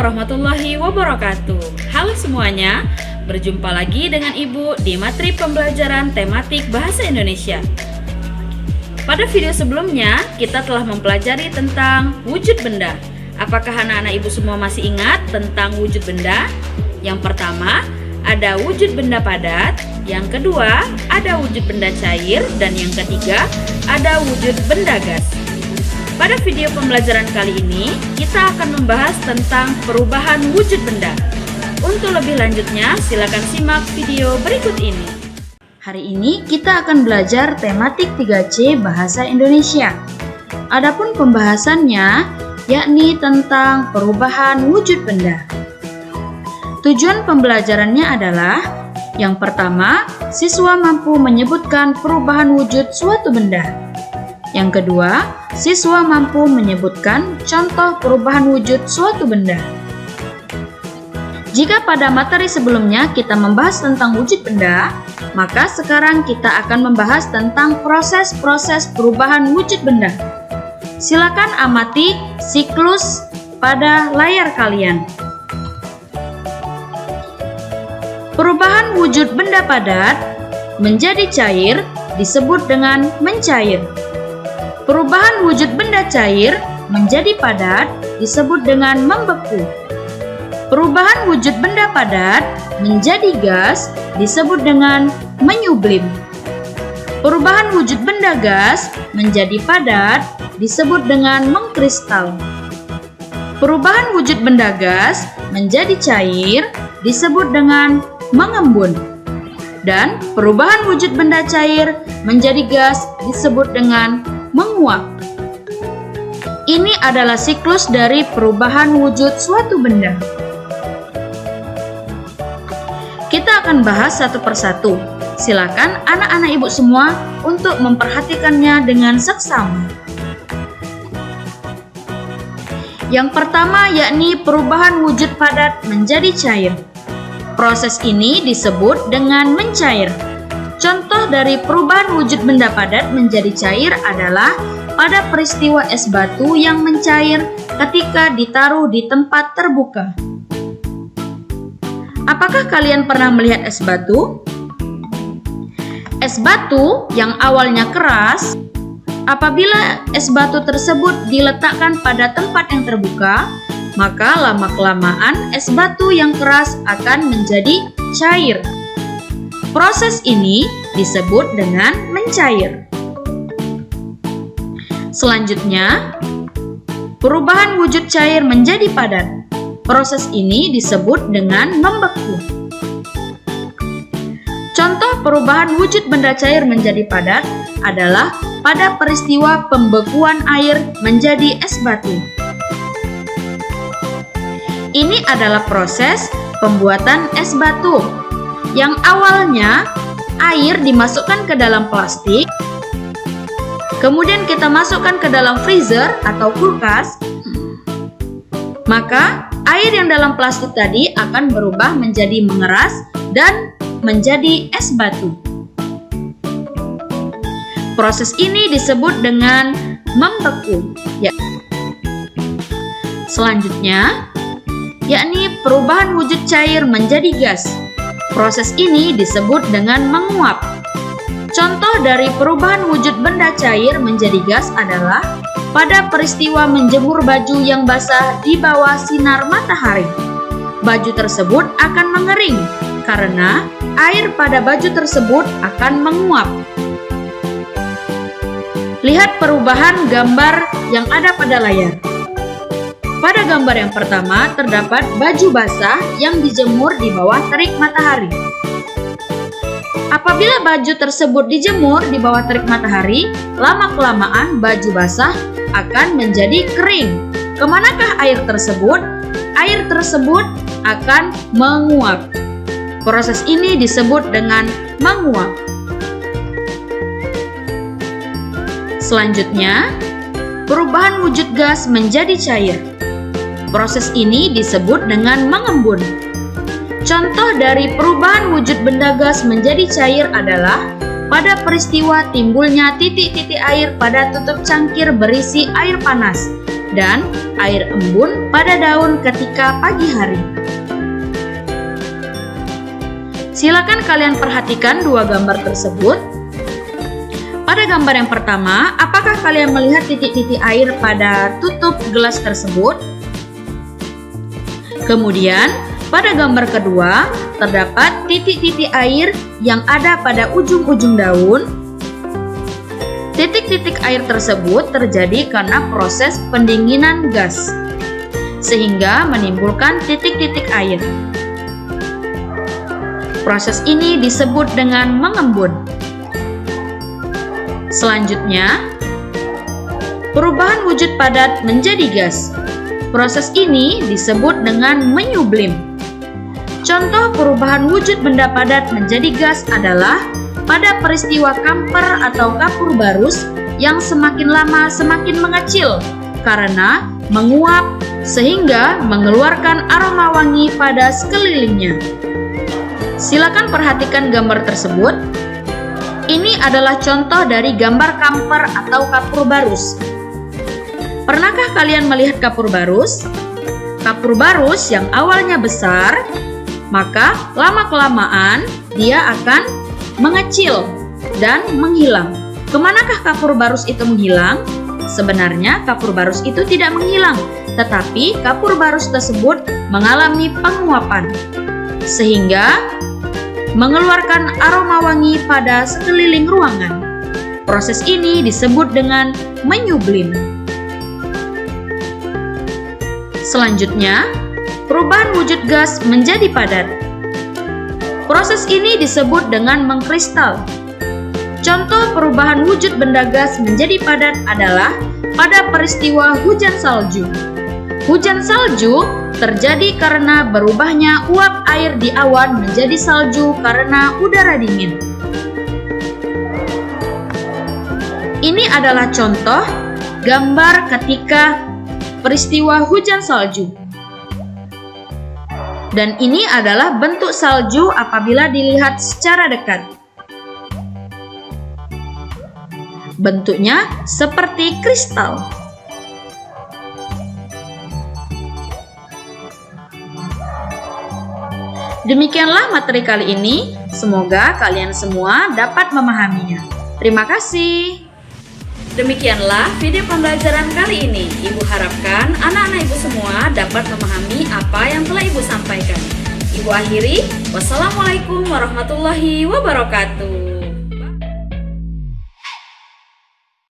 warahmatullahi wabarakatuh. Halo semuanya, berjumpa lagi dengan Ibu di materi pembelajaran tematik Bahasa Indonesia. Pada video sebelumnya, kita telah mempelajari tentang wujud benda. Apakah anak-anak Ibu semua masih ingat tentang wujud benda? Yang pertama, ada wujud benda padat. Yang kedua, ada wujud benda cair. Dan yang ketiga, ada wujud benda gas. Pada video pembelajaran kali ini, kita akan membahas tentang perubahan wujud benda. Untuk lebih lanjutnya, silakan simak video berikut ini. Hari ini kita akan belajar tematik 3C Bahasa Indonesia. Adapun pembahasannya yakni tentang perubahan wujud benda. Tujuan pembelajarannya adalah yang pertama, siswa mampu menyebutkan perubahan wujud suatu benda. Yang kedua, siswa mampu menyebutkan contoh perubahan wujud suatu benda. Jika pada materi sebelumnya kita membahas tentang wujud benda, maka sekarang kita akan membahas tentang proses-proses perubahan wujud benda. Silakan amati siklus pada layar kalian. Perubahan wujud benda padat menjadi cair disebut dengan mencair. Perubahan wujud benda cair menjadi padat disebut dengan membeku. Perubahan wujud benda padat menjadi gas disebut dengan menyublim. Perubahan wujud benda gas menjadi padat disebut dengan mengkristal. Perubahan wujud benda gas menjadi cair disebut dengan mengembun. Dan perubahan wujud benda cair menjadi gas disebut dengan menguap. Ini adalah siklus dari perubahan wujud suatu benda. Kita akan bahas satu persatu. Silakan anak-anak Ibu semua untuk memperhatikannya dengan seksama. Yang pertama yakni perubahan wujud padat menjadi cair. Proses ini disebut dengan mencair. Contoh dari perubahan wujud benda padat menjadi cair adalah pada peristiwa es batu yang mencair ketika ditaruh di tempat terbuka. Apakah kalian pernah melihat es batu? Es batu yang awalnya keras, apabila es batu tersebut diletakkan pada tempat yang terbuka, maka lama-kelamaan es batu yang keras akan menjadi cair. Proses ini disebut dengan mencair. Selanjutnya, perubahan wujud cair menjadi padat. Proses ini disebut dengan membeku. Contoh perubahan wujud benda cair menjadi padat adalah pada peristiwa pembekuan air menjadi es batu. Ini adalah proses pembuatan es batu. Yang awalnya air dimasukkan ke dalam plastik, kemudian kita masukkan ke dalam freezer atau kulkas, maka air yang dalam plastik tadi akan berubah menjadi mengeras dan menjadi es batu. Proses ini disebut dengan membeku. Selanjutnya, yakni perubahan wujud cair menjadi gas. Proses ini disebut dengan menguap. Contoh dari perubahan wujud benda cair menjadi gas adalah pada peristiwa menjemur baju yang basah di bawah sinar matahari. Baju tersebut akan mengering karena air pada baju tersebut akan menguap. Lihat perubahan gambar yang ada pada layar. Pada gambar yang pertama terdapat baju basah yang dijemur di bawah terik matahari. Apabila baju tersebut dijemur di bawah terik matahari, lama-kelamaan baju basah akan menjadi kering. Kemanakah air tersebut? Air tersebut akan menguap. Proses ini disebut dengan menguap. Selanjutnya, perubahan wujud gas menjadi cair. Proses ini disebut dengan mengembun. Contoh dari perubahan wujud benda gas menjadi cair adalah pada peristiwa timbulnya titik-titik air pada tutup cangkir berisi air panas. dan air embun pada daun ketika pagi hari. Silakan kalian perhatikan dua gambar tersebut. Pada gambar yang pertama, apakah kalian melihat titik-titik air pada tutup gelas tersebut? Kemudian, pada gambar kedua, terdapat titik-titik air yang ada pada ujung-ujung daun. Titik-titik air tersebut terjadi karena proses pendinginan gas, sehingga menimbulkan titik-titik air. Proses ini disebut dengan mengembun. Selanjutnya, perubahan wujud padat menjadi gas. Proses ini disebut dengan menyublim. Contoh perubahan wujud benda padat menjadi gas adalah pada peristiwa kamper atau kapur barus yang semakin lama semakin mengecil karena menguap sehingga mengeluarkan aroma wangi pada sekelilingnya. Silakan perhatikan gambar tersebut. Ini adalah contoh dari gambar kamper atau kapur barus. Pernahkah kalian melihat kapur barus? Kapur barus yang awalnya besar, maka lama-kelamaan dia akan mengecil dan menghilang. Kemanakah kapur barus itu menghilang? Sebenarnya kapur barus itu tidak menghilang, tetapi kapur barus tersebut mengalami penguapan, sehingga mengeluarkan aroma wangi pada sekeliling ruangan. Proses ini disebut dengan menyublim. Selanjutnya, perubahan wujud gas menjadi padat. Proses ini disebut dengan mengkristal. Contoh perubahan wujud benda gas menjadi padat adalah pada peristiwa hujan salju. Hujan salju terjadi karena berubahnya uap air di awan menjadi salju karena udara dingin. Ini adalah contoh gambar ketika peristiwa hujan salju. Dan ini adalah bentuk salju apabila dilihat secara dekat. Bentuknya seperti kristal. Demikianlah materi kali ini. Semoga kalian semua dapat memahaminya. Terima kasih. Demikianlah video pembelajaran kali ini. Ibu harapkan anak-anak ibu semua dapat memahami apa yang telah ibu sampaikan. Ibu akhiri, wassalamualaikum warahmatullahi wabarakatuh.